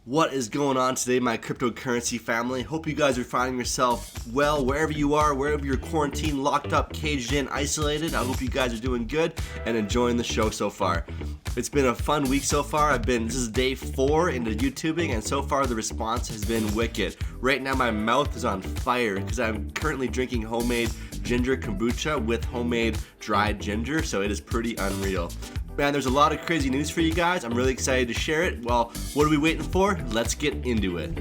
What is going on today, my cryptocurrency family? Hope you guys are finding yourself well wherever you are, wherever you're quarantined, locked up, caged in, isolated. I hope you guys are doing good and enjoying the show so far. It's been a fun week so far. This is day 4 into YouTubing, and so far the response has been wicked. Right now my mouth is on fire because I'm currently drinking homemade ginger kombucha with homemade dried ginger, so it is pretty unreal. Man, there's a lot of crazy news for you guys. I'm really excited to share it. Well, what are we waiting for? Let's get into it.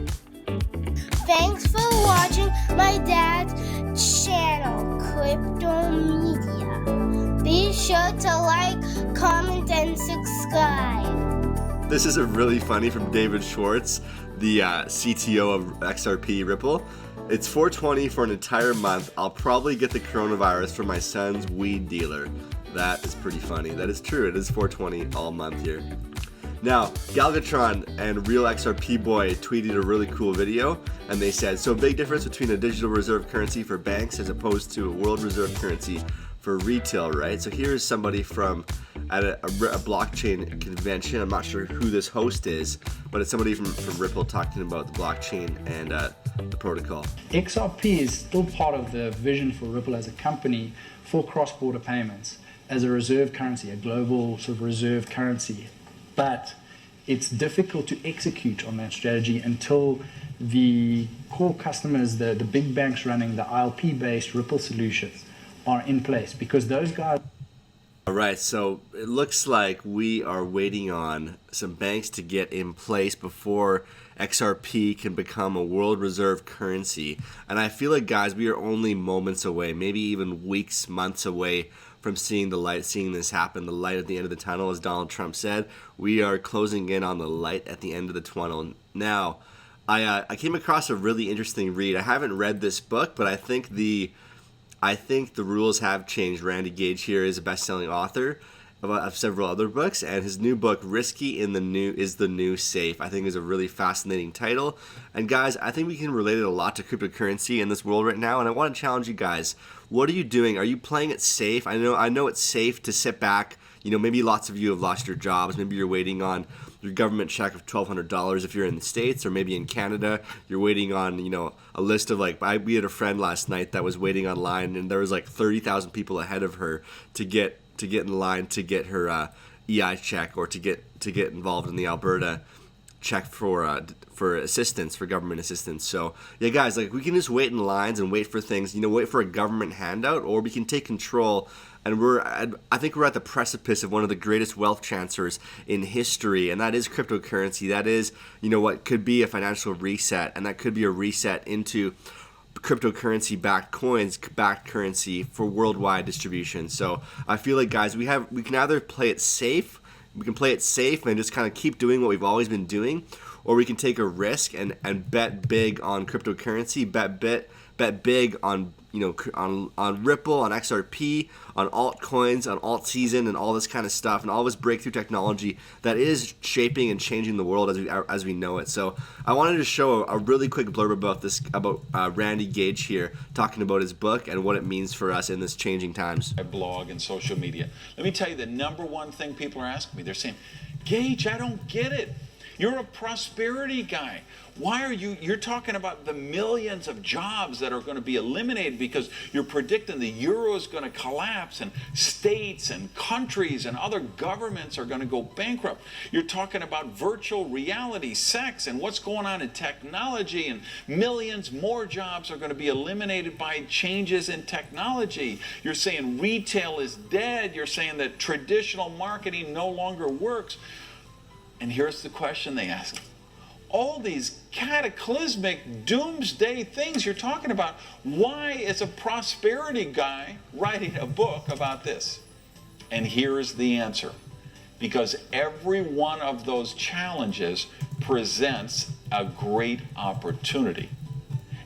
Thanks for watching my dad's channel, Crypto Media. Be sure to like, comment, and subscribe. This is a really funny from David Schwartz, the CTO of XRP Ripple. It's 420 for an entire month. I'll probably get the coronavirus from my son's weed dealer. That is pretty funny. That is true. It is 420 all month here. Now, Galgatron and Real XRP Boy tweeted a really cool video, and they said, so big difference between a digital reserve currency for banks as opposed to a world reserve currency for retail, right? So here's somebody from at a blockchain convention. I'm not sure who this host is, but it's somebody from Ripple talking about the blockchain and the protocol. XRP is still part of the vision for Ripple as a company for cross-border payments as a reserve currency, a global sort of reserve currency. But it's difficult to execute on that strategy until the core customers, the big banks running the ILP-based Ripple solutions are in place, because those guys... All right, so it looks like we are waiting on some banks to get in place before XRP can become a world reserve currency. And I feel like, guys, we are only moments away, maybe even weeks, months away from seeing the light, seeing this happen, the light at the end of the tunnel, as Donald Trump said. We are closing in on the light at the end of the tunnel. Now, I came across a really interesting read. I haven't read this book, but I think the rules have changed. Randy Gage here is a best-selling author of several other books, and his new book, Risky is the New Safe, I think is a really fascinating title. And guys, I think we can relate it a lot to cryptocurrency in this world right now, and I want to challenge you guys. What are you doing? Are you playing it safe? I know it's safe to sit back. You know, maybe lots of you have lost your jobs. Maybe you're waiting on your government check of $1,200 if you're in the States, or maybe in Canada, you're waiting on, a list of we had a friend last night that was waiting online, and there was 30,000 people ahead of her to get in line to get her EI check, or to get involved in the Alberta check for assistance, for government assistance. So yeah, guys, we can just wait in lines and wait for things, wait for a government handout, or we can take control. And I think we're at the precipice of one of the greatest wealth transfers in history, and that is cryptocurrency. That is, what could be a financial reset, and that could be a reset into cryptocurrency-backed coins, backed currency for worldwide distribution. So I feel like, guys, we can either play it safe. We can play it safe and just kind of keep doing what we've always been doing, or we can take a risk and bet big on cryptocurrency, bet big on on Ripple, on XRP, on altcoins, on alt season, and all this kind of stuff, and all this breakthrough technology that is shaping and changing the world as we know it. So I wanted to show a really quick blurb about Randy Gage here, talking about his book and what it means for us in this changing times. My blog and social media. Let me tell you the number one thing people are asking me. They're saying, Gage, I don't get it. You're a prosperity guy. Why are you're talking about the millions of jobs that are going to be eliminated because you're predicting the euro is going to collapse, and states and countries and other governments are going to go bankrupt. You're talking about virtual reality, sex, and what's going on in technology, and millions more jobs are going to be eliminated by changes in technology. You're saying retail is dead. You're saying that traditional marketing no longer works. And here's the question they ask. All these cataclysmic doomsday things you're talking about, why is a prosperity guy writing a book about this? And here's the answer. Because every one of those challenges presents a great opportunity.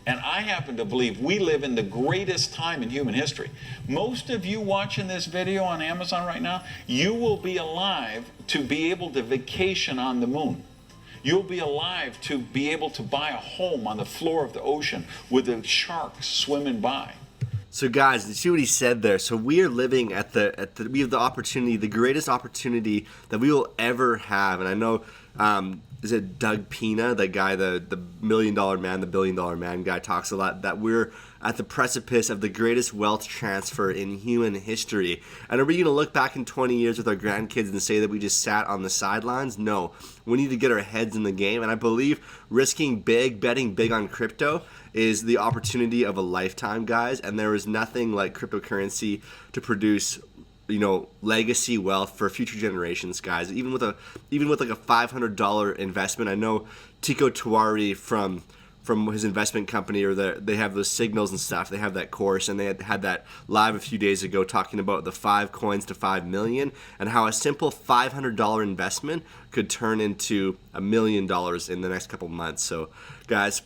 And I happen to believe we live in the greatest time in human history. Most of you watching this video on Amazon right now, you will be alive to be able to vacation on the moon. You'll be alive to be able to buy a home on the floor of the ocean with the sharks swimming by. So guys, you see what he said there. So we are living we have the opportunity, the greatest opportunity that we will ever have. And I know is it Doug Pina, the guy, the $1 million man, the $1 billion man guy, talks a lot that we're at the precipice of the greatest wealth transfer in human history. And are we going to look back in 20 years with our grandkids and say that we just sat on the sidelines? No. We need to get our heads in the game. And I believe risking big, betting big on crypto is the opportunity of a lifetime, guys. And there is nothing like cryptocurrency to produce, legacy wealth for future generations, guys. Even with like a $500 investment. I know Tico Tiwari from his investment company, or they have those signals and stuff. They have that course, and they had that live a few days ago talking about the 5 coins to 5 million and how a simple $500 investment could turn into $1 million in the next couple months. So, guys,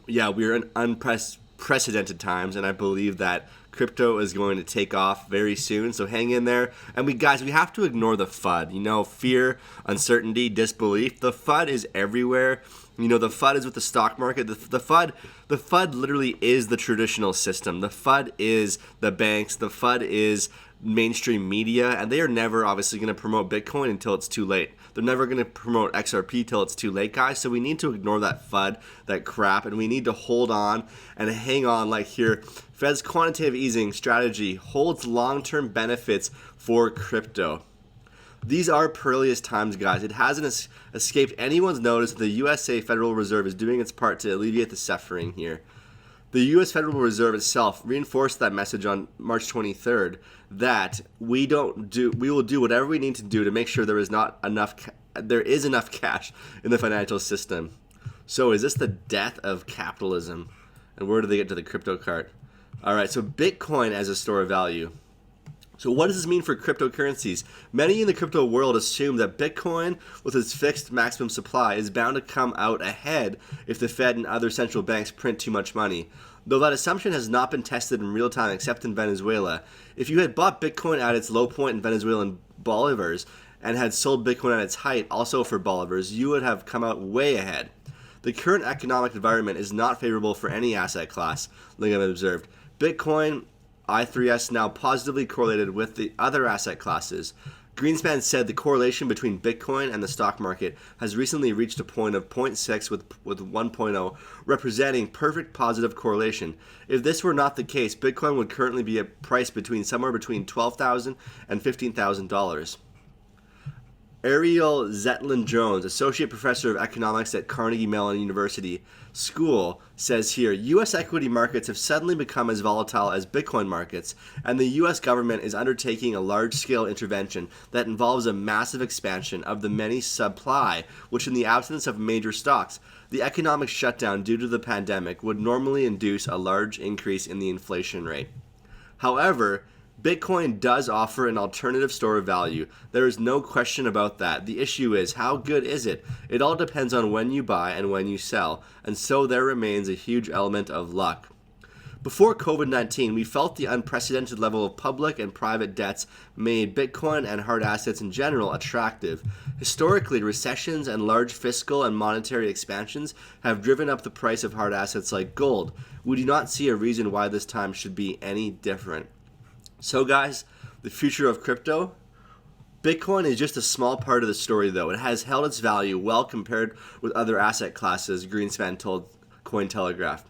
yeah, we're in unprecedented times, and I believe that crypto is going to take off very soon. So hang in there. And we have to ignore the FUD. Fear, uncertainty, disbelief. The FUD is everywhere. The FUD is with the stock market. The FUD literally is the traditional system. The FUD is the banks. The FUD is mainstream media, and they are never obviously going to promote Bitcoin until it's too late. They're never going to promote XRP till it's too late, guys. So we need to ignore that FUD, that crap, and we need to hold on and hang on. Like here, Fed's quantitative easing strategy holds long-term benefits for crypto. These are perilous times, guys. It hasn't escaped anyone's notice that the USA Federal Reserve is doing its part to alleviate the suffering here. The U.S. Federal Reserve itself reinforced that message on March 23rd that we will do whatever we need to do to make sure there is enough cash in the financial system. So is this the death of capitalism? And where do they get to the crypto cart? All right, so Bitcoin as a store of value. So what does this mean for cryptocurrencies? Many in the crypto world assume that Bitcoin, with its fixed maximum supply, is bound to come out ahead if the Fed and other central banks print too much money. Though that assumption has not been tested in real time except in Venezuela. If you had bought Bitcoin at its low point in Venezuelan bolivars and had sold Bitcoin at its height also for bolivars, you would have come out way ahead. The current economic environment is not favorable for any asset class, Lingham observed. Bitcoin I3S now positively correlated with the other asset classes. Greenspan said the correlation between Bitcoin and the stock market has recently reached a point of 0.6 with 1.0, representing perfect positive correlation. If this were not the case, Bitcoin would currently be priced somewhere between $12,000 and $15,000. Ariel Zetlin-Jones, associate professor of economics at Carnegie Mellon University School, says here, U.S. equity markets have suddenly become as volatile as Bitcoin markets, and the U.S. government is undertaking a large-scale intervention that involves a massive expansion of the many supply, which in the absence of major stocks, the economic shutdown due to the pandemic would normally induce a large increase in the inflation rate. However, Bitcoin does offer an alternative store of value. There is no question about that. The issue is, how good is it? It all depends on when you buy and when you sell, and so there remains a huge element of luck. Before COVID-19, we felt the unprecedented level of public and private debts made Bitcoin and hard assets in general attractive. Historically, recessions and large fiscal and monetary expansions have driven up the price of hard assets like gold. We do not see a reason why this time should be any different. So guys, the future of crypto, Bitcoin is just a small part of the story though. It has held its value well compared with other asset classes, Greenspan told Cointelegraph.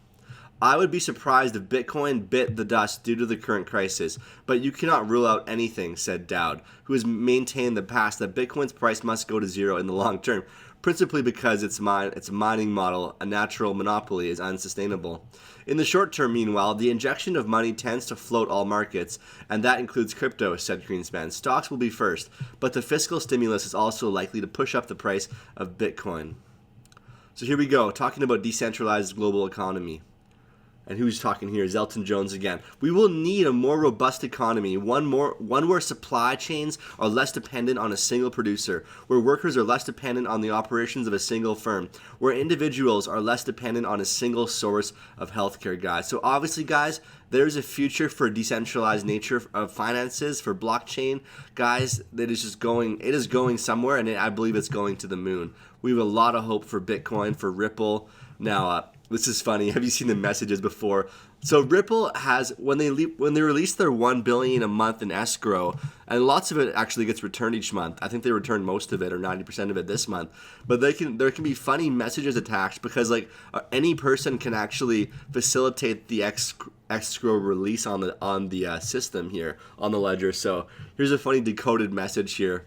I would be surprised if Bitcoin bit the dust due to the current crisis, but you cannot rule out anything, said Dowd, who has maintained in the past that Bitcoin's price must go to zero in the long term, principally because its mining model, a natural monopoly, is unsustainable. In the short term, meanwhile, the injection of money tends to float all markets, and that includes crypto, said Greenspan. Stocks will be first, but the fiscal stimulus is also likely to push up the price of Bitcoin. So here we go, talking about decentralized global economy. And who's talking here? Zetlin-Jones again. We will need a more robust economy, one where supply chains are less dependent on a single producer, where workers are less dependent on the operations of a single firm, where individuals are less dependent on a single source of healthcare, guys. So obviously, guys, there's a future for decentralized nature of finances, for blockchain, guys, that is just going somewhere, and I believe it's going to the moon. We have a lot of hope for Bitcoin, for Ripple. Now, this is funny. Have you seen the messages before? So Ripple has when they release their $1 billion a month in escrow, and lots of it actually gets returned each month. I think they returned most of it or 90% of it this month. But there can be funny messages attached because any person can actually facilitate the escrow release on the system here on the ledger. So here's a funny decoded message here.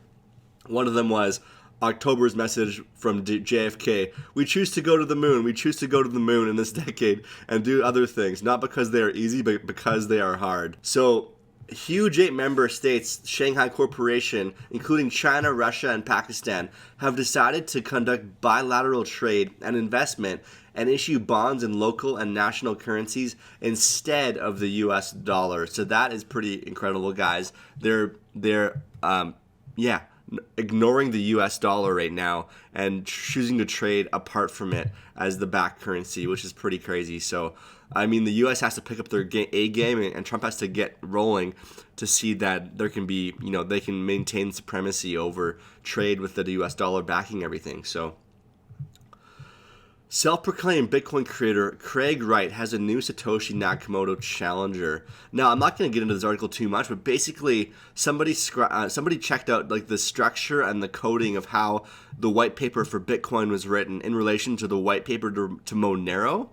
One of them was October's message from JFK. We choose to go to the moon. We choose to go to the moon in this decade and do other things, not because they are easy, but because they are hard. So, huge 8 member states, Shanghai Corporation, including China, Russia, and Pakistan, have decided to conduct bilateral trade and investment and issue bonds in local and national currencies instead of the US dollar. So that is pretty incredible, guys. They're ignoring the US dollar right now and choosing to trade apart from it as the back currency, which is pretty crazy. So, I mean, the US has to pick up their A game, and Trump has to get rolling to see that there can be, they can maintain supremacy over trade with the US dollar backing everything. So, self-proclaimed Bitcoin creator Craig Wright has a new Satoshi Nakamoto challenger. Now, I'm not going to get into this article too much, but basically, somebody checked out the structure and the coding of how the white paper for Bitcoin was written in relation to the white paper to Monero,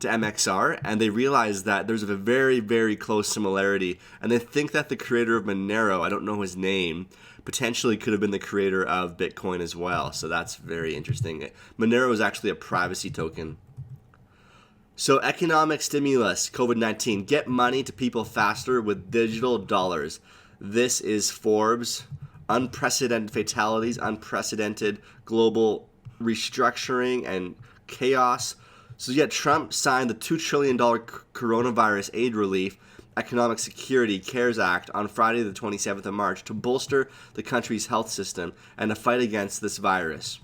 to MXR, and they realized that there's a very, very close similarity, and they think that the creator of Monero, I don't know his name, potentially could have been the creator of Bitcoin as well. So that's very interesting. Monero is actually a privacy token. So economic stimulus, COVID-19. Get money to people faster with digital dollars. This is Forbes. Unprecedented fatalities, unprecedented global restructuring and chaos. So yet Trump signed the $2 trillion coronavirus aid relief Economic Security CARES Act on Friday the 27th of March to bolster the country's health system and to fight against this virus.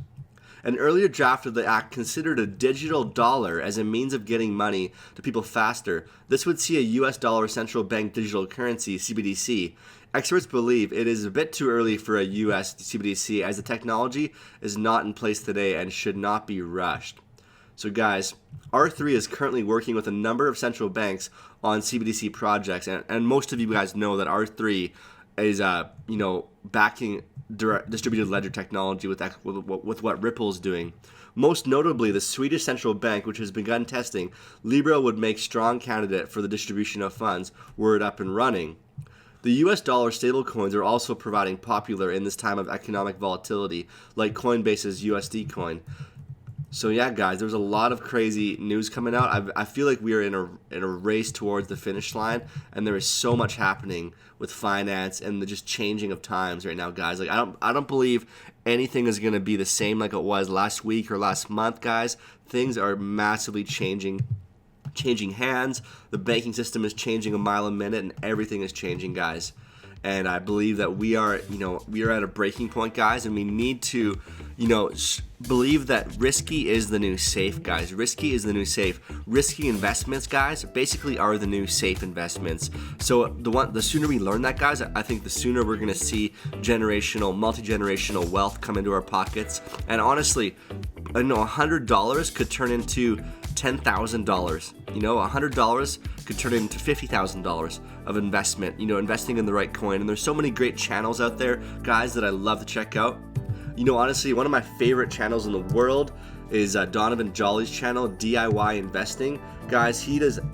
An earlier draft of the act considered a digital dollar as a means of getting money to people faster. This would see a US dollar central bank digital currency, CBDC. Experts believe it is a bit too early for a US CBDC as the technology is not in place today and should not be rushed. So guys, R3 is currently working with a number of central banks on CBDC projects, and most of you guys know that R3 is backing distributed ledger technology with what Ripple is doing. Most notably, the Swedish central bank, which has begun testing, Libra would make strong candidate for the distribution of funds were it up and running. The US dollar stablecoins are also proving popular in this time of economic volatility, like Coinbase's USD coin. So yeah, guys, there's a lot of crazy news coming out. I feel like we are in a race towards the finish line, and there is so much happening with finance and the just changing of times right now, guys. I don't believe anything is going to be the same like it was last week or last month, guys. Things are massively changing hands. The banking system is changing a mile a minute, and everything is changing, guys. And I believe that we are at a breaking point, guys, and we need to, believe that risky is the new safe, guys. Risky is the new safe. Risky investments, guys, basically are the new safe investments. So the sooner we learn that, guys, I think the sooner we're gonna see multi-generational wealth come into our pockets. And honestly, $100 could turn into $10,000. $100 could turn into $50,000 of investment, investing in the right coin. And there's so many great channels out there, guys, that I love to check out. Honestly, one of my favorite channels in the world is Donovan Jolly's channel, DIY Investing. Guys,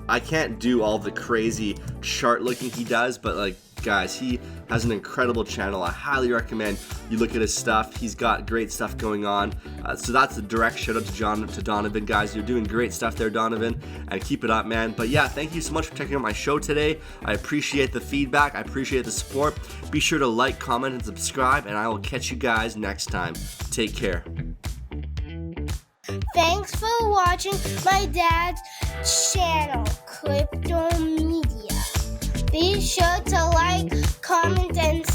I can't do all the crazy chart looking he does, but guys, he has an incredible channel. I highly recommend you look at his stuff. He's got great stuff going on. So that's a direct shout out to Donovan, guys. You're doing great stuff there, Donovan, and keep it up, man. But yeah, thank you so much for checking out my show today. I appreciate the feedback. I appreciate the support. Be sure to like, comment, and subscribe, and I will catch you guys next time. Take care. Thanks for watching my dad's channel, Crypto Media. Be sure to like, comment, and